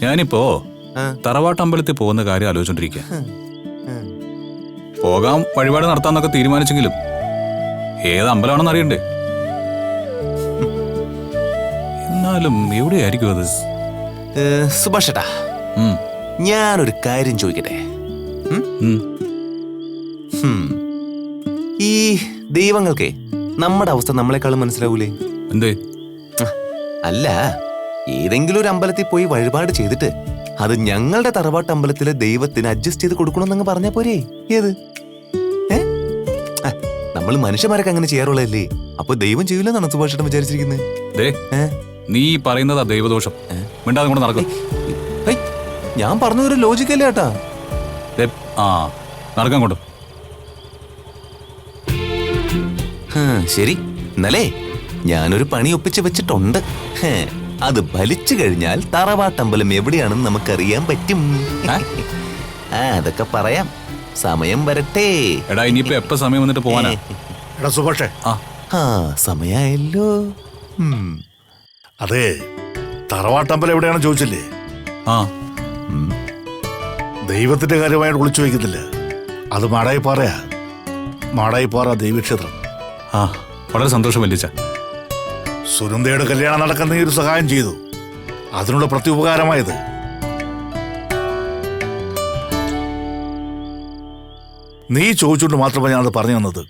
ഞാനിപ്പോ തറവാട്ടമ്പലത്തിൽ പോകുന്ന കാര്യം ആലോചിച്ചോണ്ടിരിക്കുക. പോകാം, വഴിപാട് നടത്താന്നൊക്കെ തീരുമാനിച്ചെങ്കിലും ഏത് അമ്പലമാണെന്ന് അറിയണ്ടേ. എന്നാലും എവിടെയായിരിക്കും അത്? സുഭാഷ് ഏട്ടാ, ഞാനൊരു കാര്യം ചോദിക്കട്ടെ. ഈ ദൈവങ്ങൾക്കേ നമ്മുടെ അവസ്ഥ നമ്മളെക്കാളും മനസ്സിലാവൂലേ? എന്തേ? അല്ല, ഏതെങ്കിലും ഒരു അമ്പലത്തിൽ പോയി വഴിപാട് ചെയ്തിട്ട് അത് ഞങ്ങളുടെ തറവാട്ട് അമ്പലത്തിലെ ദൈവത്തിന് അഡ്ജസ്റ്റ് ചെയ്ത് കൊടുക്കണമെന്നങ്ങ് പറഞ്ഞാ പോരേ? ഏത് നമ്മൾ മനുഷ്യന്മാരൊക്കെ അങ്ങനെ ചെയ്യാറുള്ളതല്ലേ? അപ്പൊ ദൈവം ചെയ്യില്ലെന്നാണ് സുഭാഷേട്ടൻ വിചാരിച്ചിരിക്കുന്നത്? നീ പറയുന്നതാ ദൈവദോഷം. മിണ്ടാതെ കൊണ്ട് നടക്കും. ഞാൻ പറഞ്ഞതൊരു ലോജിക്കല്ലേ ഏട്ടാ? നടക്കാൻ കൊണ്ട്. ശരി, ഇന്നലെ ഞാനൊരു പണി ഒപ്പിച്ച് വെച്ചിട്ടുണ്ട്. അത് ഫലിച്ചു കഴിഞ്ഞാൽ തറവാട്ടമ്പലം എവിടെയാണെന്ന് നമുക്കറിയാൻ പറ്റും. അതൊക്കെ പറയാം, സമയം വരട്ടെ. എടാ, ഇനിയിപ്പോ എപ്പോ സമയം വന്നിട്ട് പോവാനാ? എടാ സുഭാഷേ, സമയായല്ലോ. അതെ, തറവാട്ടമ്പലം എവിടെയാണെന്ന് ചോദിച്ചില്ലേ? ദൈവത്തിന്റെ കാര്യമായിട്ട് വിളിച്ചു വയ്ക്കുന്നില്ല. അത് മാടായിപ്പാറയാ. മാടായിപ്പാറ ദേവീക്ഷേത്രം. വളരെ സന്തോഷം വല്യച്ഛ. സുനന്ദയുടെ കല്യാണം നടക്കാൻ നീ ഒരു സഹായം ചെയ്തു. അതിനുള്ള പ്രത്യുപകാരമായത്. നീ ചോദിച്ചുകൊണ്ട് മാത്രമേ ഞാൻ അത് പറഞ്ഞു തന്നത്.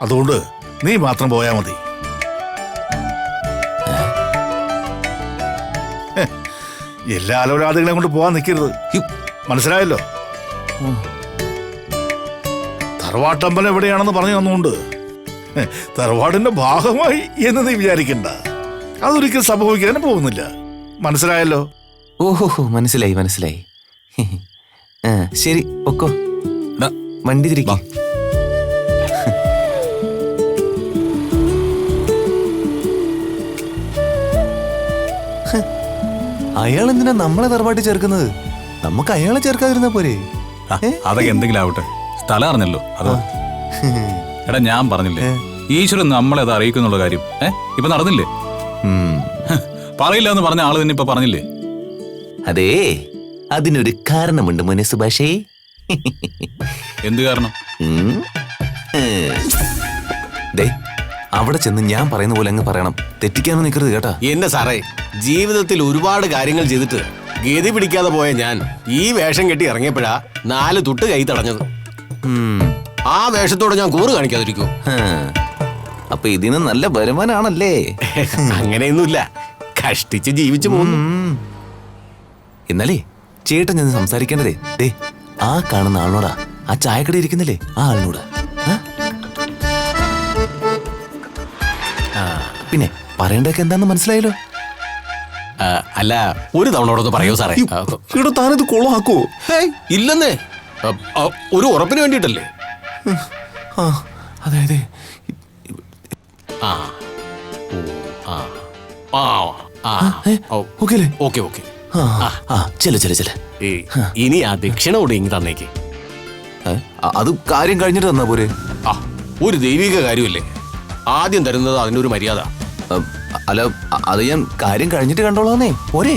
അതുകൊണ്ട് നീ മാത്രം പോയാ മതി. എല്ലാ അലവലാദികളെയും കൊണ്ട് പോവാൻ നിൽക്കരുത്, മനസ്സിലായല്ലോ? തറവാട്ടമ്പലം എവിടെയാണെന്ന് പറഞ്ഞു തന്നുകൊണ്ട് തറവാടിന്റെ ഭാഗമായി എന്ന് നീ വിചാരിക്കണ്ട. അതൊരിക്കലും സംഭവിക്കാനും പോകുന്നില്ല, മനസ്സിലായല്ലോ? ഓഹോ, മനസ്സിലായി മനസ്സിലായി. ശരി, ഒക്കോ, വണ്ടി തിരിക്കാം. അയാൾ എന്തിനാ നമ്മളെ തറവാട്ടിൽ ചേർക്കുന്നത്? നമുക്ക് അയാളെ ചേർക്കാതിരുന്നാ പോരെ? അതൊക്കെ എന്തെങ്കിലും ആവട്ടെ, സ്ഥലം അറിഞ്ഞല്ലോ. അതോ എടാ, ഞാൻ പറഞ്ഞില്ലേ ഈശ്വരൻ നമ്മളെ അത് അറിയിക്കുന്നുള്ള കാര്യം. ഇപ്പൊ നടന്നില്ലേ? പറയില്ല എന്ന് പറഞ്ഞ ആള് തന്നെ ഇപ്പൊ പറഞ്ഞില്ലേ? അതേ, അതിനൊരു കാരണമുണ്ട് മോനെ സുഭാഷേ. എന്ത് കാരണം? അവിടെ ചെന്ന് ഞാൻ പറയുന്ന പോലെ അങ്ങ് പറയണം, തെറ്റിക്കാനോ നിൽക്കരുത് കേട്ടാ. എന്നെ സാറേ, ജീവിതത്തിൽ ഒരുപാട് കാര്യങ്ങൾ ചെയ്തിട്ട് ഗതി പിടിക്കാതെ പോയ ഞാൻ ഈ വേഷം കെട്ടി ഇറങ്ങിയപ്പോഴാ 4 തുട്ട് കൈ തടഞ്ഞത്. ആ വേഷത്തോടെ ഞാൻ കൂറ് കാണിക്കാതിരിക്കൂ? അപ്പൊ ഇതിന് നല്ല വരുമാനാണല്ലേ? അങ്ങനെയൊന്നുമില്ല, കഷ്ടിച്ച് ജീവിച്ചു പോകുന്നു. എന്നാലേ ചേട്ടൻ ഞാൻ സംസാരിക്കേണ്ടതേ ദേ ആ കാണുന്ന ആളിനോടാ. ആ ചായക്കട ഇരിക്കുന്നില്ലേ, ആ ആളിനോട്. പിന്നെ പറയണ്ടൊക്കെ എന്താന്ന് മനസ്സിലായല്ലോ? അല്ല, ഒരു തവണ പറയൂ സാറേ. താനത് കൊളാക്കോ? ഇല്ലെന്നേ, ഒരു ഉറപ്പിന് വേണ്ടിട്ടല്ലേ. അതായത് ഇനി ആ ദക്ഷിണ കൂടെ ഇങ്ങ് തന്നേക്ക്. അത് കാര്യം കഴിഞ്ഞിട്ട് തന്നാ പോരെ? ഒരു ദൈവിക കാര്യമല്ലേ, ആദ്യം തരുന്നത് അതിനൊരു മര്യാദ. അല്ല, അത് ഞാൻ കാര്യം കഴിഞ്ഞിട്ട് കണ്ടോളാന്നേ പോരെ?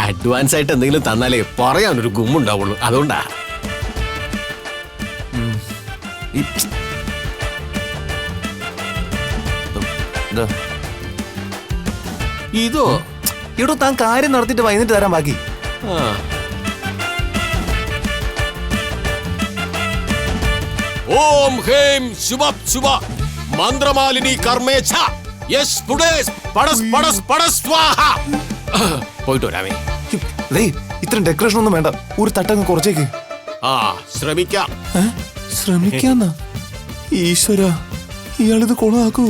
അഡ്വാൻസ് ആയിട്ട് എന്തെങ്കിലും തന്നാലേ പറയാനൊരു ഗുമ്മുണ്ടാവുള്ളൂ, അതുകൊണ്ടാ. ഇതോ ഇവിടെ താൻ കാര്യം നടത്തിയിട്ട് വൈകുന്നേരം തരാൻ ബാക്കി. ഓം ഹേം ശുഭ ശുഭ മന്ത്രമാലിനി കർമ്മേച്ഛ യെസ് പുടേസ് പടസ് പടസ് പടസ് സ്വാഹ. പോയിട്ട് വരാമേ. ഇത്രയും ഡെക്കറേഷൻ ഒന്നും വേണ്ട, ഒരു തട്ടങ്ങ് കുറച്ചേക്ക്. ശ്രമിക്കാം. ശ്രമിക്കാന്നാ? ഈശ്വര, ഇയാളിത് കൊളാക്കൂ.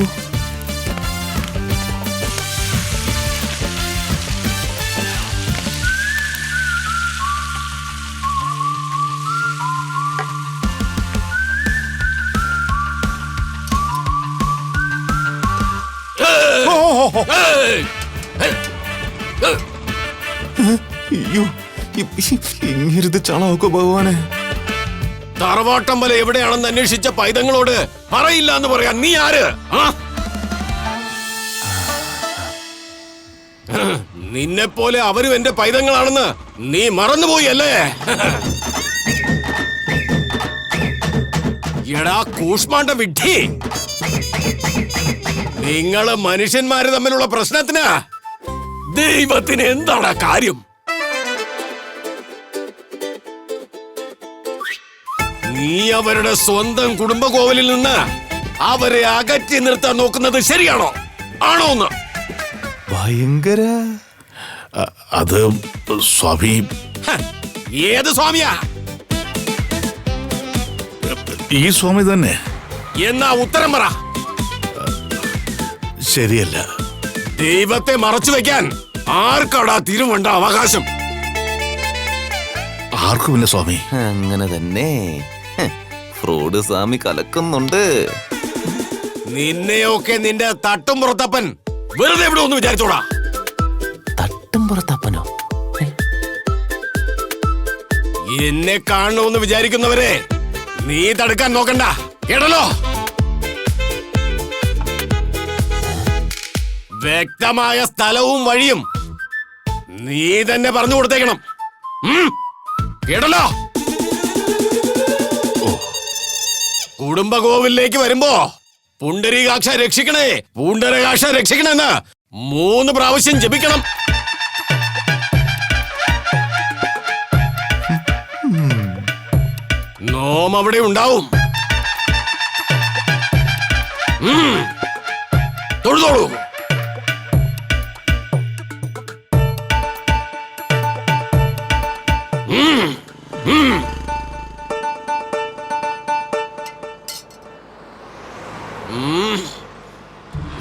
അയ്യോ, ഇങ്ങരുത് ചളാക്കോ ഭഗവാനെ. തറവാട്ടമ്പലം എവിടെയാണെന്ന് അന്വേഷിച്ച പൈതങ്ങളോട് പറയില്ല എന്ന് പറയാൻ നീ ആര്? നിന്നെ പോലെ അവരും എന്റെ പൈതങ്ങളാണെന്ന് നീ മറന്നുപോയി അല്ലേ? എടാ കൂഷ്മാണ്ട വിഡ്ഢി, നിങ്ങള് മനുഷ്യന്മാര് തമ്മിലുള്ള പ്രശ്നത്തിന് ദൈവത്തിന് എന്താണ് കാര്യം? നീ അവരുടെ സ്വന്തം കുടുംബ കോവിലിൽ നിന്ന് അവരെ അകറ്റി നിർത്താൻ നോക്കുന്നത് ശരിയാണോ? ആണോ എന്ന്? ഭയങ്കര അത് സ്വാമി, ഹ, ഏത് സ്വാമിയാ? ഈ സ്വാമി തന്നെ. എന്നാ ഉത്തരം പറ. ശരിയല്ല. ദൈവത്തെ മറച്ചു വെക്കാൻ ആർക്കടാ തിരുവണ്ട അവകാശം? ആർക്കുമില്ല സ്വാമി. അങ്ങനെ തന്നെ. ഫ്രോഡ് സ്വാമി കലക്കുന്നുണ്ട്. നിന്നെയൊക്കെ നിന്റെ തട്ടും പുറത്തപ്പൻ വെറുതെ ഇവിടെ ഒന്ന് വിചാരിച്ചോടാ. തട്ടും പുറത്തപ്പനോ? എന്നെ കാണണമെന്ന് വിചാരിക്കുന്നവരെ നീ തടുക്കാൻ നോക്കണ്ട, കേട്ടല്ലോ? വ്യക്തമായ സ്ഥലവും വഴിയും നീ തന്നെ പറഞ്ഞു കൊടുത്തേക്കണം. കേട്ടല്ലോ? കുടുംബ കോവിലേക്ക് വരുമ്പോ പുണ്ടരീകാക്ഷ രക്ഷിക്കണേ, പുണ്ടരകാക്ഷ രക്ഷിക്കണെന്ന് 3 പ്രാവശ്യം ജപിക്കണം. നോം അവിടെ ഉണ്ടാവും. തൊഴുതോളൂ.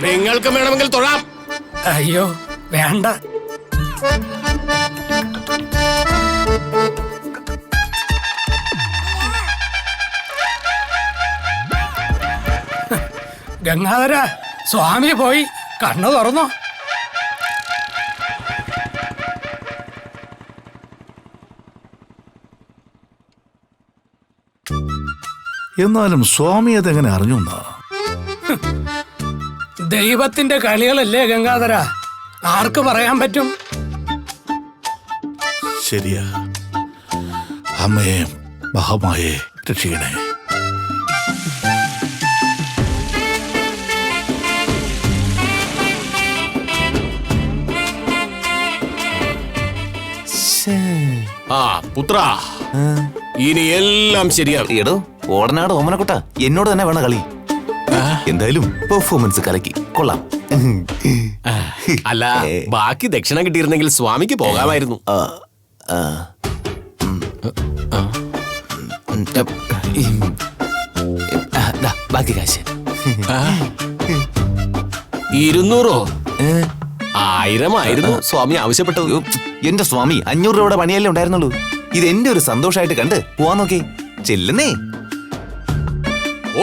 നിങ്ങൾക്ക് വേണമെങ്കിൽ തൊഴാം. അയ്യോ വേണ്ട. ഗംഗാധര, സ്വാമി പോയി. കണ്ണു തുറന്നോ? എന്നാലും സ്വാമി അതെങ്ങനെ അറിഞ്ഞു? ദൈവത്തിന്റെ കളികളല്ലേ ഗംഗാധര, ആർക്ക് പറയാൻ പറ്റും? ശരിയാ. അമ്മയെ മഹാമായെ രക്ഷിക്കണേ. ആ പുത്ര, ഇനി എല്ലാം ശരിയാകും. എടോ ഓടനാട് ഓമനക്കുട്ട, എന്നോട് തന്നെ വേണം കളി. എന്തായാലും പെർഫോമൻസ് കലക്കി കൊള്ളാം. അല്ല, ബാക്കി ദക്ഷിണ കിട്ടിയിരുന്നെങ്കിൽ സ്വാമിക്ക് പോകാമായിരുന്നു. ബാക്കി കാശ് 200 1000 ആയിരുന്നു സ്വാമി ആവശ്യപ്പെട്ടത്. എന്റെ സ്വാമി 500 രൂപയുടെ പണിയല്ലേ ഉണ്ടായിരുന്നുള്ളൂ. ഇത് എന്റെ ഒരു സന്തോഷമായിട്ട് കണ്ട് പോവാൻ നോക്കി. ചെല്ലുന്നേ.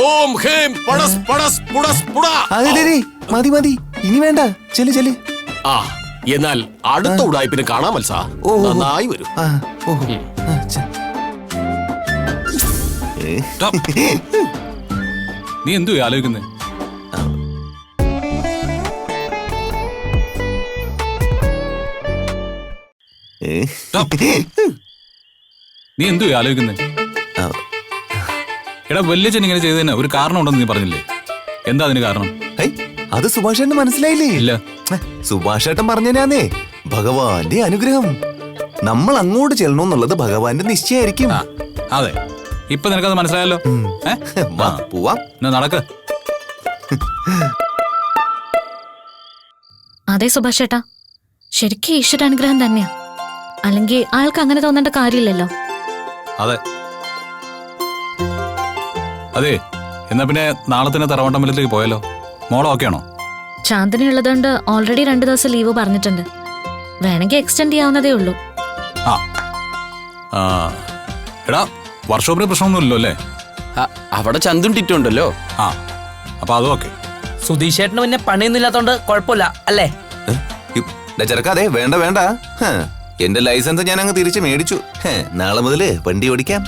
ഓം ഹേം പടസ് പടസ് പുടസ് പുടാ. മതി മതി, ഇനി വേണ്ട. ചെല്ല് ചെല്ല്. ആ, എന്നാൽ അടുത്ത ഉടായ്പിന് കാണാൻ മത്സ. നന്നായി വരും. നീ എന്തു ആലോചിക്കുന്നേ? നീ എന്തു ആലോചിക്കുന്നേ? എടാ, വല്യച്ഛൻ ഇങ്ങനെ ചെയ്തതിന് ഒരു കാരണം ഉണ്ടെന്ന് നീ പറഞ്ഞില്ലേ? എന്താ അതിന് കാരണം? അത് സുഭാഷേട്ടന് മനസ്സിലായില്ലേ? ഇല്ല. സുഭാഷേട്ടൻ പറഞ്ഞാന്നേ, ഭഗവാന്റെ അനുഗ്രഹം. നമ്മൾ അങ്ങോട്ട് ചെല്ലണമെന്നുള്ളത് ഭഗവാന്റെ നിശ്ചയായിരിക്കും. അതെ, ഇപ്പൊ നിനക്കത് മനസ്സിലായല്ലോ. പോവാം. എന്നാ നടക്ക്. അതെ സുഭാഷ് ചേട്ടാ, ശരിക്കും ഈശ്വരാനുഗ്രഹം തന്നെയാ. അല്ലെങ്കിൽ ആൾക്ക് അങ്ങനെ തോന്നേണ്ട കാര്യമില്ലല്ലോ. അതെ അതെ, എന്നാ പിന്നെ നാളെ തന്നെ തറവാട്ടമ്പലത്തിലേക്ക് പോയാലോ? മോളോ ഓക്കെയാണോ? ചാന്ദിനി ഉള്ളതുകൊണ്ട് ഓൾറെഡി 2 ദിവസം ലീവ് പറഞ്ഞിട്ടുണ്ട്. വേണമെങ്കിൽ എക്സ്റ്റെൻഡ് ചെയ്യാവുന്നതേ ഉള്ളൂ. എടാ, വർക്ക്ഷോപ്പിന് പ്രശ്നമൊന്നുമില്ലല്ലോ അല്ലേ? അവിടെ ചന്തും ടിറ്റുണ്ടല്ലോ. അപ്പൊ അതും ഓക്കെ. സുധീഷേട്ടന് പിന്നെ പണിയൊന്നും ഇല്ലാത്തോണ്ട് കുഴപ്പമില്ല അല്ലേ? ചെറുക്കാതെ, വേണ്ട വേണ്ട. എന്റെ ലൈസൻസ് ഞാൻ അങ്ങ് തിരിച്ച് മേടിച്ചു. നാളെ മുതല് വണ്ടി ഓടിക്കാം.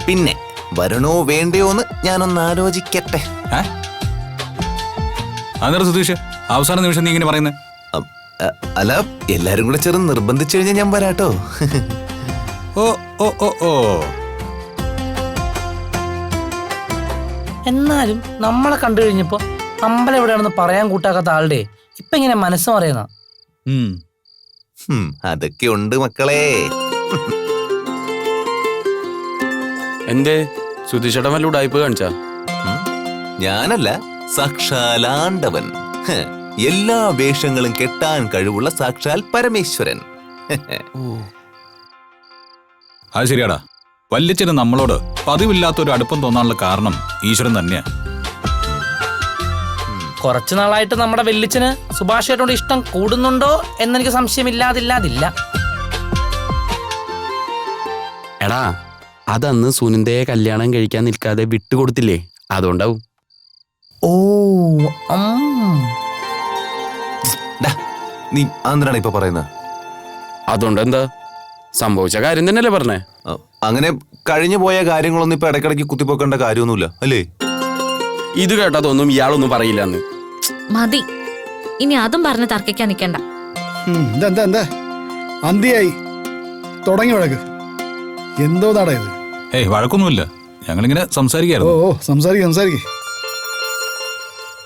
പിന്നെ വരണോ വേണ്ടയോ എന്ന് ഞാനൊന്ന് ആലോചിക്കട്ടെ. ഏ അന്നേരം സുധീഷ് അവസാന നിമിഷം നീ ഇങ്ങനെ പറയുന്നത്? അല്ല, എല്ലാരും കൂടെ ചെറുന്ന് നിർബന്ധിച്ചു കഴിഞ്ഞാൽ ഞാൻ വരാട്ടോ. ഓ ഓ ഓ ഓ എന്നാലും നമ്മളെ കണ്ടു കഴിഞ്ഞപ്പോ അമ്പലം എവിടെയാണെന്ന് പറയാൻ കൂട്ടാക്കാത്ത ആളുടെ ഇപ്പൊ ഇങ്ങനെ മനസ്സ് പറയുന്ന. അതൊക്കെ ഉണ്ട് മക്കളെ. എന്തേ സുധീഷേട്ടൻ വല്ല ഉടായ്പ കാണിച്ചാ? ഞാനല്ല, സാക്ഷാലാണ്ടവൻ. എല്ലാ വേഷങ്ങളും കെട്ടാൻ കഴിവുള്ള സാക്ഷാൽ പരമേശ്വരൻ. അത് ശരിയാടാ. വല്യച്ഛന് നമ്മളോട് പതിവില്ലാത്തൊരു അടുപ്പം തോന്നാനുള്ള കാരണം ഈശ്വരൻ തന്നെയാ. കുറച്ചു നാളായിട്ട് നമ്മുടെ വെല്ലിച്ചന് സുഭാഷേട്ടനോട് ഇഷ്ടം കൂടുന്നുണ്ടോ എന്നെനിക്ക് സംശയമില്ലാതില്ലാതില്ല. എടാ അതന്ന് സുനന്ദയെ കല്യാണം കഴിക്കാൻ നിൽക്കാതെ വിട്ടുകൊടുത്തില്ലേ, അതുകൊണ്ടാവും. ഓ ഡാ, നീ എന്തിനാണ് ഇപ്പൊ പറയുന്നത്? അതുകൊണ്ട് എന്താ സംഭവിച്ച കാര്യം തന്നെയല്ലേ പറഞ്ഞേ? അങ്ങനെ കഴിഞ്ഞു പോയ കാര്യങ്ങളൊന്നും ഇപ്പൊ ഇടയ്ക്കിടയ്ക്ക് കുത്തിപ്പോക്കേണ്ട കാര്യമൊന്നുമില്ല അല്ലേ? ഇത് കേട്ടതൊന്നും ഇയാളൊന്നും പറയില്ല എന്ന്. മതി, ഇനി അതും പറഞ്ഞ് തർക്കിക്കാൻ നിൽക്കണ്ട. എന്താ അന്തിയായി തുടങ്ങി വഴക്ക്. എന്തോ നാടാ ഇത്? ഏയ് വഴക്കൊന്നുമില്ല, ഞങ്ങളിങ്ങനെ സംസാരിക്കായിരുന്നു. ഓ സംസാരിക്കേ.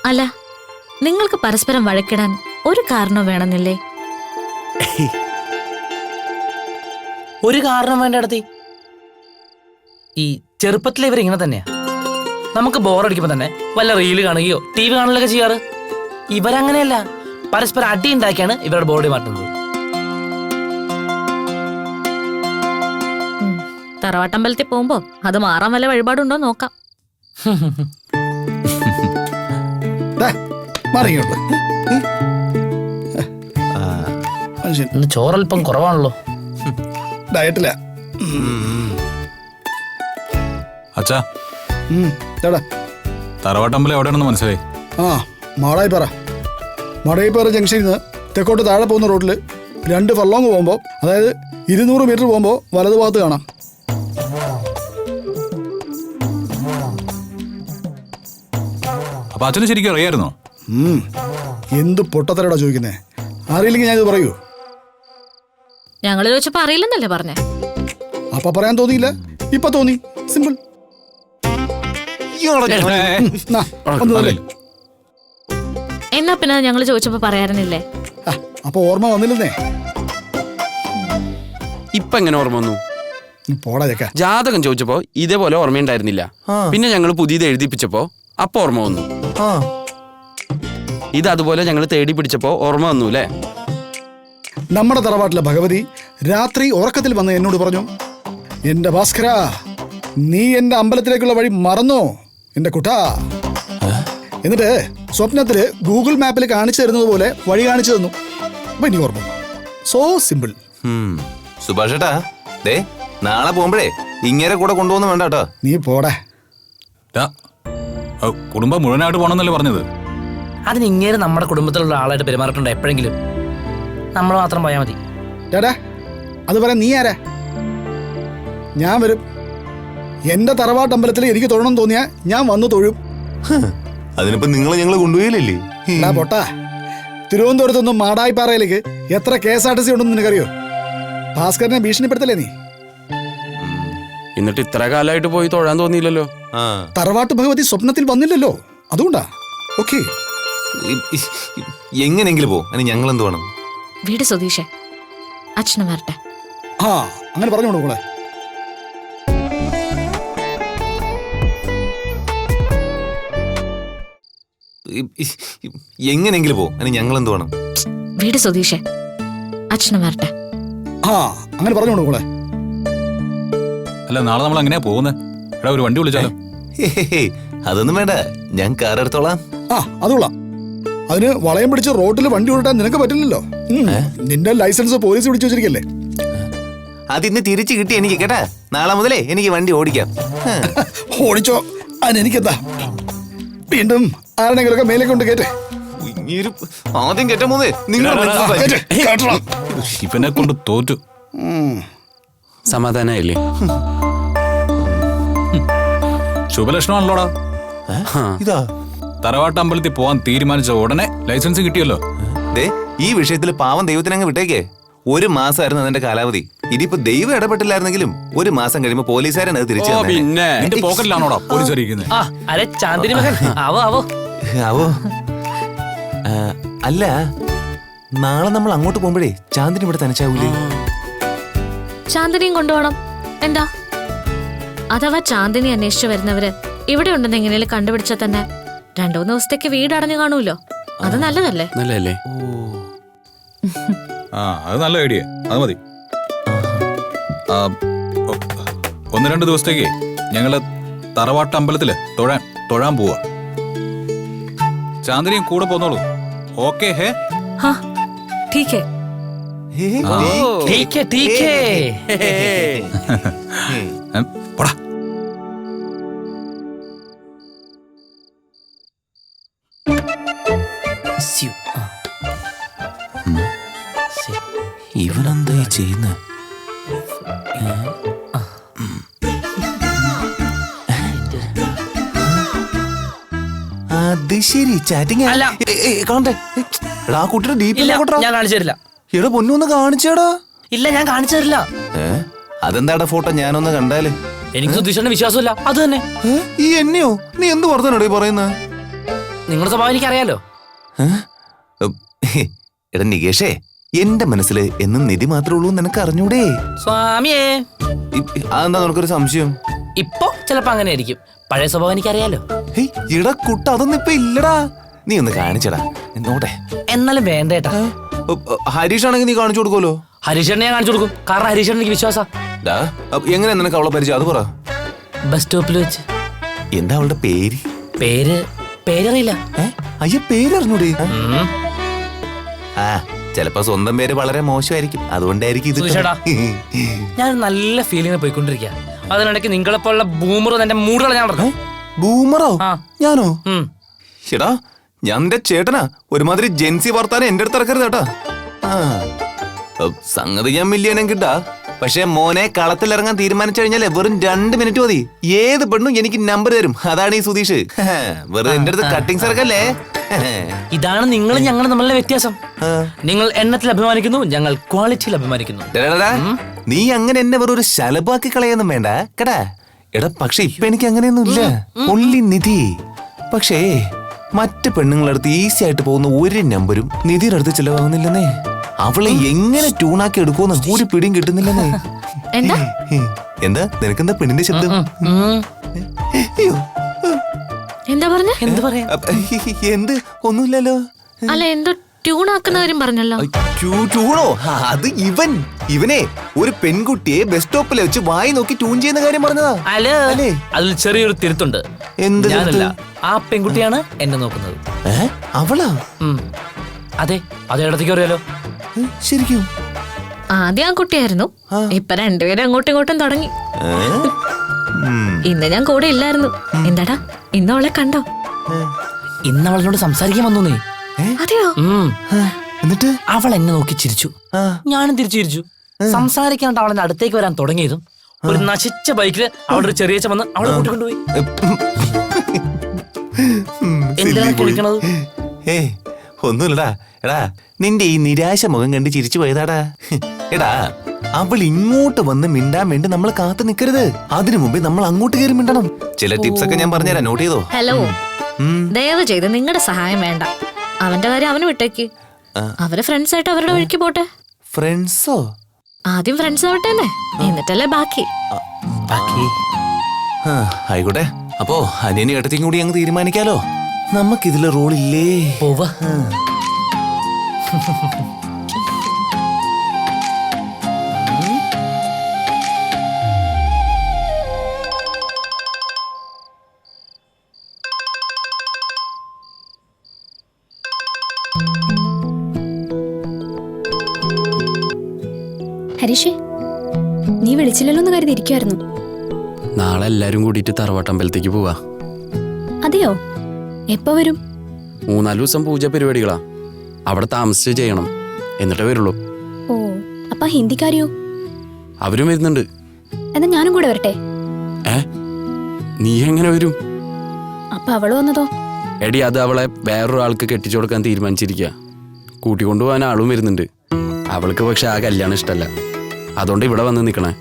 അല്ല, നിങ്ങൾക്ക് പരസ്പരം വഴക്കിടാൻ ഒരു കാരണവും വേണമെന്നില്ലേ? ഒരു കാരണം വേണ്ട അടുത്തി. ഈ ചെറുപ്പത്തിലെ ഇവർ ഇങ്ങനെ തന്നെയാ. നമുക്ക് ബോറടിക്കുമ്പോ തന്നെ വല്ല റീല് കാണുകയോ TV കാണുകയൊക്കെ ചെയ്യാറ്. ഇവരങ്ങനെയല്ല, പരസ്പരം അടി ഉണ്ടാക്കിയാണ് ഇവരുടെ ബോഡി മാറ്റുന്നത്. തറവാട്ടമ്പലത്തിൽ പോകുമ്പോ അത് മാറാൻ വല്ല വഴിപാടുണ്ടോ നോക്കാം. മാറിയോട്ട് മനുഷ്യൻ ഇന്ന് ചോറൽപ്പം കുറവാണല്ലോ. ഡയറ്റില്ല. അച്ഛാ, ചേട്ടാ തറവാട്ടമ്പലം എവിടെയാണെന്ന് മനസ്സിലായി? മാടായിപ്പാറ ജംഗ്ഷനിൽ നിന്ന് തെക്കോട്ട് താഴെ പോകുന്ന റോഡിൽ 2 ഫർലോങ് പോകുമ്പോൾ, അതായത് 200 മീറ്റർ പോകുമ്പോൾ വലതുഭാഗത്ത് കാണാം. അപ്പൊ അച്ഛന് ശരിക്കും അറിയായിരുന്നോ? എന്ത് പൊട്ടത്തരടാ ചോദിക്കുന്നേ? അറിയില്ലെങ്കിൽ ഞാൻ ഇത് പറയൂ? ഞങ്ങൾ ചോദിച്ചപ്പോ അറിയില്ലെന്നല്ലേ പറഞ്ഞേ? അപ്പൊ പറയാൻ തോന്നിയില്ല, ഇപ്പൊ തോന്നി. സിമ്പിൾ. എന്നാ പിന്നെ ഞങ്ങൾ ചോദിച്ചപ്പോ പറയാറുന്നില്ലേ? അപ്പൊ ഓർമ്മ വന്നില്ലെന്നേ. ഇപ്പൊ എങ്ങനെ ഓർമ്മ വന്നു? പോടാ ചക്ക. ജാതകം ചോദിച്ചപ്പോ ഇതേപോലെ ഓർമ്മയുണ്ടായിരുന്നില്ല. പിന്നെ ഞങ്ങൾ പുതിയത് എഴുതിപ്പിച്ചപ്പോ അപ്പൊ ഓർമ്മ വന്നു. ഇത് അതുപോലെ ഞങ്ങൾ തേടി പിടിച്ചപ്പോ ഓർമ്മ വന്നു അല്ലേ? നമ്മുടെ തറവാട്ടിലെ ഭഗവതി രാത്രി ഉറക്കത്തിൽ വന്ന് എന്നോട് പറഞ്ഞു, എന്റെ ഭാസ്കര, നീ എന്റെ അമ്പലത്തിലേക്കുള്ള വഴി മറന്നോ എന്റെ കുട്ടാ? എന്നിട്ട് സ്വപ്നത്തില് ഗൂഗിൾ മാപ്പിൽ കാണിച്ചു തരുന്നത് പോലെ വഴി കാണിച്ചു തന്നു. അപ്പൊ ഇനി ഓർമ്മ. So simple. സുഭാഷേട്ടാ, ദേ നാളെ പോകുമ്പോഴേ ഇങ്ങനെ കൂടെ കൊണ്ടുപോകുന്ന വേണ്ട കേട്ടോ. നീ പോടാ. കുടുംബം മുഴുവനായിട്ട് പോണെന്നല്ലേ പറഞ്ഞത്? അതിന് ഇങ്ങനെ നമ്മുടെ കുടുംബത്തിലുള്ള ആളായിട്ട് പെരുമാറിയിട്ടുണ്ടോ എപ്പോഴെങ്കിലും? നമ്മൾ മാത്രം പോയാൽ മതി. ചേട്ടാ, അത് പറയാൻ നീ ആരാ? ഞാൻ വരും. എന്റെ തറവാട്ടമ്പലത്തിൽ എനിക്ക് തൊഴണം തോന്നിയാ ഞാൻ വന്ന് തൊഴും. അതിനിപ്പോ ഞങ്ങള് കൊണ്ടുപോയില്ലേ? പൊട്ടാ, തിരുവനന്തപുരത്തൊന്നും മാടായിപ്പാറയിലേക്ക് എത്ര KSRTC ഉണ്ടെന്ന് നിനക്കറിയോ? ഭാസ്കരനെ ഭീഷണിപ്പെടുത്തല്ലേ നീ? എന്നിട്ട് ഇത്ര കാലമായിട്ട് പോയി തൊഴാൻ തോന്നിയില്ലല്ലോ. തറവാട്ട് ഭഗവതി സ്വപ്നത്തിൽ വന്നില്ലല്ലോ, അതുകൊണ്ടാ. ഓക്കെ, എങ്ങനെങ്കിലും പോ. അതിന് ഞങ്ങൾ എന്ത് വേണം? വീട് സുധീഷേ, അച്ഛനും വരട്ടെ. അങ്ങനെ പറഞ്ഞോളൂ മോളെ. എങ്ങനെങ്കിലും പോ. അതിന് ഞങ്ങൾ എന്ത് വേണം? വീട് സുധീഷേ, അച്ഛനും വരട്ടെ. അങ്ങനെ പറഞ്ഞോളൂ മോളെ. അല്ല, നാളെ നമ്മൾ എങ്ങനെയാ പോകുന്നത്? എടാ, ഒരു വണ്ടി വിളിച്ചാലോ? അതൊന്നും വേണ്ട, ഞാൻ കാർ എടുത്തോളാം. അതുകൊള്ളാം. അതിന് വളയം പിടിച്ച് റോഡിൽ വണ്ടി ഓടിക്കാൻ നിനക്ക് പറ്റില്ലല്ലോ. നിന്റെ ലൈസൻസ് പോലീസ് പിടിച്ചു വെച്ചിരിക്കല്ലേ? അതിന്ന് തിരിച്ചു കിട്ടി എനിക്ക് കേട്ടാ. നാളെ മുതലേ എനിക്ക് വണ്ടി ഓടിക്കാം. ഓടിച്ചോ, അതിനെനിക്കെന്താ. വീണ്ടും ആരെങ്കിലൊക്കെ മേലെ കൊണ്ട് കേട്ടെ. ആദ്യം കേട്ട മോനെ നിങ്ങൾ ഇവനെ കൊണ്ട് തോറ്റു. സമാധാനായില്ലേ? ശുഭലക്ഷണമാണല്ലോടാ. ഇതാ തറവാട്ട് അമ്പലത്തിൽ പോവാൻ തീരുമാനിച്ച ഉടനെ ലൈസൻസ് കിട്ടിയല്ലോ. ദേ ഈ വിഷയത്തിൽ പാവം ദൈവത്തിനങ്ങ് വിട്ടേക്കേ. 1 മാസമായിരുന്നു അതിന്റെ കാലാവധി. ഇതിപ്പോ ദൈവം ഇടപെട്ടില്ലായിരുന്നെങ്കിലും 1 മാസം കഴിയുമ്പോ പോലീസുകാരൻ അത് തിരിച്ചു തന്നേനെ. പിന്നെ നിന്റെ പോക്കറ്റിലാണോടാ പോലീസ് ഇരിക്കുന്നത്? ആ അരെ ചാന്ദിനി മകൻ ആവോ ആവോ. ആവോ. അല്ല നാളെ നമ്മൾ അങ്ങോട്ട് പോകുമ്പോഴേ ചാന്ദിനി ഇവിടെ തനിച്ചാവൂലേ? ചാന്ദിനിയും കൊണ്ടുപോകണം. എന്താ? അഥവാ ചാന്ദിനി അന്വേഷിച്ചു വരുന്നവര് ഇവിടെ ഉണ്ടെന്ന് എങ്ങനെയും കണ്ടുപിടിച്ചാൽ തന്നെ 2-3 ദിവസത്തേക്ക് വീട് അടഞ്ഞു കാണൂല്ലോ. അത് നല്ലതല്ലേ? നല്ലല്ലേ? ആ അത് നല്ല ഐഡിയ. അത് മതി. 1-2 ദിവസത്തേക്ക് ഞങ്ങള് തറവാട്ട് അമ്പലത്തില് തൊഴാൻ പോവാ. ചാന്ദിനിയും കൂടെ പോന്നോളൂ. ഓക്കെ ഹേ? ഹാ ठीक है. ठीक है ठीक है. പോടാ. ഇവനെന്താ ചെയ്യുന്നത്? അത് ശരി ചാറ്റിംഗ് അല്ല. കാണട്ടെ. എടാ ആ കുട്ടിയുടെ ഇല്ല ഡീപ്പ് ഞാൻ കാണിച്ചു തരില്ല. എടാ പൊന്നൊന്ന് കാണിച്ചേടാ. ഇല്ല ഞാൻ കാണിച്ചു തരില്ല. അതെന്താടാ ഫോട്ടോ ഞാനൊന്ന് കണ്ടാല്? എനിക്ക് സുധീഷന്റെ വിശ്വാസമില്ല. അത് തന്നെ. ഈ എന്നെയോ? നീ എന്ത് വർത്താനോടെ പറയുന്നത്? നിങ്ങളുടെ സ്വഭാവം എനിക്കറിയാലോ. എടാ നികേഷേ, എന്റെ മനസ്സില് എന്നും നിധി മാത്രമേ ഉള്ളൂ നിനക്ക് അറിഞ്ഞൂടെ? സ്വാമിയേ. അതെന്താ നിനക്കൊരു സംശയം? ഇപ്പൊ ചിലപ്പോ അങ്ങനെ ആയിരിക്കും. പഴയ സ്വഭാവം എനിക്കറിയാലോ. ഇടാ കുട്ട അതൊന്നും ഇപ്പൊ ഇല്ലടാ. നീ ഒന്ന് കാണിച്ചടാ നോട്ടെ. എന്നാലും വേണ്ടേട്ടാ. ഹരീഷ് ആണെങ്കിൽ നീ കാണിച്ചു കൊടുക്കുമല്ലോ. ഹരീഷനെ ഞാൻ കാണിച്ചു കൊടുക്കും. കാരണം ഹരീഷൻ എനിക്ക് വിശ്വാസം. എങ്ങനെ നിനക്ക് അവളെ പരിചയം? അത് പറ. ബസ് സ്റ്റോപ്പിൽ വെച്ച്. എന്താ അവളുടെ പേര്? പേരറിയില്ല. അയ്യ പേരറിഞ്ഞൂടെ? ആ ചിലപ്പോ സ്വന്തം പേര് വളരെ മോശമായിരിക്കും. അതുകൊണ്ടായിരിക്കും ഇത്. സുധീഷേട്ടാ, ഞാൻ നല്ല ഫീലിംഗ് പോയിക്കൊണ്ടിരിക്കുക. അതിനിടയ്ക്ക് നിങ്ങളെപ്പോലുള്ള ബൂമറോ എന്റെ മൂടുകളെ ഞാൻ പറഞ്ഞു. ബൂമറോ? ആ. ഞാനോ? എടാ ഞാൻ നിന്റെ ചേട്ടനാ. ഒരുമാതിരി ജെൻസി വർത്താനം എന്റെ അടുത്ത് ഇറക്കരുത് കേട്ടാ. സംഗതി ഞാൻ മില്യനും കിട്ടാ. പക്ഷെ മോനെ കളത്തിലിറങ്ങാൻ തീരുമാനിച്ചു കഴിഞ്ഞാൽ വെറും 2 മിനിറ്റ് മതി. ഏത് പെണ്ണും എനിക്ക് നമ്പർ തരും. അതാണ് ഈ സുധീഷ്. വെറുതെ എന്റെ അടുത്ത് കട്ടിങ്സ് ഇറക്കല്ലേ. ഇതാണ് നിങ്ങളും ഞങ്ങളും തമ്മിലുള്ള വ്യത്യാസം. നിങ്ങൾ എണ്ണത്തിൽ അഭിമാനിക്കുന്നു, ഞങ്ങൾ ക്വാളിറ്റിയിൽ അഭിമാനിക്കുന്നു. നീ അങ്ങനെ എന്നെ വെറൊരു ശലഭാക്കി കളയൊന്നും വേണ്ട കേട്ടാ. എടാ പക്ഷെ ഇപ്പൊ എനിക്ക് അങ്ങനെയൊന്നും ഇല്ല. ഒള്ളി നിധി. പക്ഷേ മറ്റ് പെണ്ണുങ്ങളുടെ അടുത്ത് ഈസി ആയിട്ട് പോകുന്ന ഒരു നമ്പരും നിധിയുടെ അടുത്ത് ചിലവാകുന്നില്ലെന്നേ. അവളെ എങ്ങനെ ട്യൂണാക്കി എടുക്കുമെന്ന് ഒരു പിടിയും കിട്ടുന്നില്ലെന്നേ. എന്താ നിനക്കെന്താ പെണ്ണിന്റെ ശബ്ദം? എന്താ പറഞ്ഞ? എന്ത്? ഒന്നുമില്ലല്ലോ. അല്ല എന്തോ ട്യൂൺ ആക്കുന്ന കാര്യം പറഞ്ഞല്ലോ. ട്യൂണോ? അത് ഇവനെ ഒരു പെൺകുട്ടിയെ ബസ് സ്റ്റോപ്പിൽ വെച്ച് വായി നോക്കി ട്യൂൺ ചെയ്യുന്ന കാര്യം പറഞ്ഞതാ. അല്ലേ അതിൽ ചെറിയൊരു തിരുത്തുണ്ട്. എന്ത്? ഞാനല്ല, ആ പെൺകുട്ടിയാണ് എന്നെ നോക്കുന്നത്. അവളാ? അതെ അതേടത്തേക്ക് അറിയാലോ. ശരിക്കും? ആദ്യം ആ കുട്ടിയായിരുന്നു. ഇപ്പൊ 2 പേരും അങ്ങോട്ടും ഇങ്ങോട്ടും തുടങ്ങി. ഇന്ന് ഞാൻ കൂടെ ഇല്ലായിരുന്നു. എന്താടാ ഇന്ന് അവളെ കണ്ടോ? ഇന്ന് അവളോട് സംസാരിക്കാൻ വന്നു നീ. അതെയോ? എന്നിട്ട് അവൾ എന്നെ നോക്കി ചിരിച്ചു. ഞാനും തിരിച്ചു ചിരിച്ചു. സംസാരിക്കാണ്ട് അവളെന്റെ അടുത്തേക്ക് വരാൻ തുടങ്ങിയതും ഒരു നശിച്ച ബൈക്കില് അവളുടെ ഒരു ചെറിയ വന്ന് അവളെ കൂട്ടിക്കൊണ്ടുപോയി. എന്തിനാണ് കുളിക്കണത്? ഒന്നുമില്ലടാ. എടാ നിന്റെ ഈ നിരാശ മുഖം കണ്ട് ചിരിച്ചു പോയതാടാ. എടാ അവൾ ഇങ്ങോട്ട് വന്ന് മിണ്ടാൻ വേണ്ടി നമ്മൾ കാത്തു നിൽക്കരുത്. അതിനു മുമ്പേ നമ്മൾ അങ്ങോട്ട് കയറി മിണ്ടണം. ചില ടിപ്സ് ഒക്കെ ഞാൻ പറഞ്ഞുതരാം, നോട്ട് ചെയ്തോ? ഹലോ, ദയവ് ചെയ്ത് നിങ്ങളുടെ സഹായം വേണ്ട. അവന്റെ കാര്യം അവന് വിട്ടേക്ക്. അവര് ഫ്രണ്ട്സ് ആയിട്ട് അവരുടെ വഴിക്ക് പോട്ടെ. ഫ്രണ്ട്സോ? ആദ്യം ഫ്രണ്ട്സ് ആവട്ടെ, എന്നിട്ടല്ലേ ബാക്കി. ആയിക്കോട്ടെ. അപ്പോ അനിയനും ഏട്ടത്തിയും കൂടി അങ്ങ് തീരുമാനിക്കാലോ. നമുക്കിതില് റോളില്ലേ? ഹരീഷേ, നീ വിളിച്ചില്ലല്ലോ എന്ന് കരുതിയിരിക്കുവായിരുന്നു. നാളെ എല്ലാരും കൂടിയിട്ട് തറവാട്ടമ്പലത്തേക്ക് പോവാ. അതെയോ? എപ്പോ വരും? 3-4 ദിവസം പൂജ പരിപാടികളാ. അവിടെ താമസിച്ച് ചെയ്യണം, എന്നിട്ടേ വരുള്ളൂ. ഓ, അപ്പൊ ഹിന്ദിക്കാരിയോ? അവരും വരുന്നുണ്ട്. എന്നാ ഞാനും കൂടെ വരട്ടെ? നീ എങ്ങനെ വരും? അപ്പൊ അവള് വന്നതോ? എടി അത് അവളെ വേറൊരാൾക്ക് കെട്ടിച്ചു കൊടുക്കാൻ തീരുമാനിച്ചിരിക്കുക. കൂട്ടിക്കൊണ്ടുപോകാൻ ആളും വരുന്നുണ്ട്. അവൾക്ക് പക്ഷെ ആ കല്യാണം ഇഷ്ടല്ല. അതുകൊണ്ട് ഇവിടെ വന്ന് നിൽക്കണേ.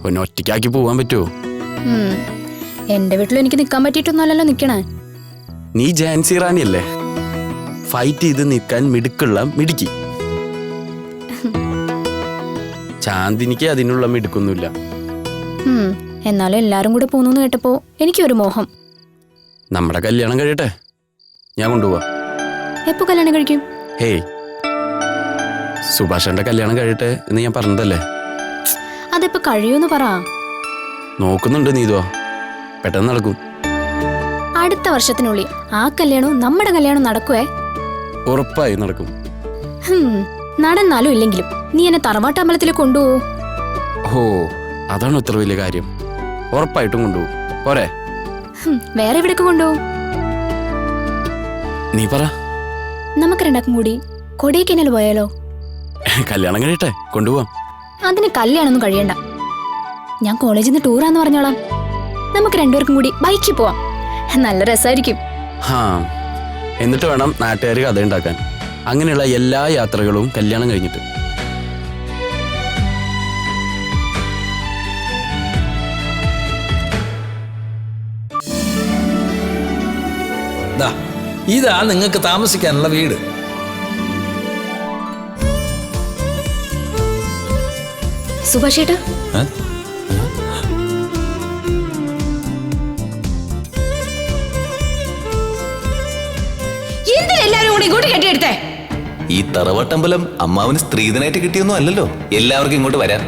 ഒന്ന് ഒറ്റയ്ക്കാക്കി പോവാൻ പറ്റുമോ? എന്റെ വീട്ടിൽ എനിക്ക് നിക്കാൻ പറ്റിയിട്ടൊന്നുമല്ലല്ലോ നിക്കണേ. നീ ജാൻസി റാണി അല്ലേ? ഫൈറ്റ് ചെയ്ത് നിൽക്കാൻ മിടുക്കുള്ള മിടുക്കി. ചാന്ദിനിക്ക് അതിനുള്ള മിടുക്കൊന്നുമില്ല. എന്നാലും എല്ലാരും കൂടെ പോന്നു കേട്ടപ്പോ എനിക്കൊരു മോഹം. നമ്മുടെ കല്യാണം കഴിയട്ടെ, ഞാൻ കൊണ്ടുപോവാ. എപ്പോ കല്യാണം കഴിക്കും? ഹേയ്, സുഭാഷന്റെ കല്യാണം കഴിയട്ടെ എന്ന് ഞാൻ പറഞ്ഞതല്ലേ. അതെപ്പോ കഴിയൂന്ന് പറ. നോക്കുന്നുണ്ട് നീതുവാ, പെട്ടെന്ന് നടക്കും. അടുത്ത വർഷത്തിനുള്ളിൽ ആ കല്യാണവും നമ്മുടെ കല്യാണം നടക്കുവേ. ഉറപ്പായി നടക്കും. നടന്നാലും ഇല്ലെങ്കിലും നീ എന്നെ തറവാട്ടമ്പലത്തിലേക്ക് കൊണ്ടുപോകും. ഓ, അതാണ് ഇത്ര വലിയ കാര്യം. ഉറപ്പായിട്ടും കൊണ്ടുപോകും. പോരെ? വേറെ എവിടേക്ക് കൊണ്ടുപോകും? നീ പറ. നമുക്ക് രണ്ടാക്കും കൂടി കൊടൈക്കനാൽ പോയാലോ? കല്യാണം കഴിയട്ടെ, കൊണ്ടുപോവാം. അതിന് കല്യാണമൊന്നും കഴിയണ്ട. ഞാൻ കോളേജിൽ നിന്ന് ടൂറാന്ന് പറഞ്ഞോളാം. നമുക്ക് രണ്ടുപേർക്കും കൂടി ബൈക്കിൽ പോവാം. നല്ല രസമായിരിക്കും. ഹാ, എന്നിട്ട് വേണം നാട്ടുകാർ കഥ ഉണ്ടാക്കാൻ. അങ്ങനെയുള്ള എല്ലാ യാത്രകളും കല്യാണം കഴിഞ്ഞിട്ട്. ഇതാ നിങ്ങൾക്ക് താമസിക്കാനുള്ള വീട്. സുഭാഷേട്ടാ, എന്തിനെല്ലാരും കൂടി ഇങ്ങോട്ട് കെട്ടിയെടുത്തേ? ഈ തറവാട്ടമ്പലം അമ്മാവന് സ്ത്രീധനായിട്ട് കിട്ടിയൊന്നും അല്ലല്ലോ. എല്ലാവർക്കും ഇങ്ങോട്ട് വരാം.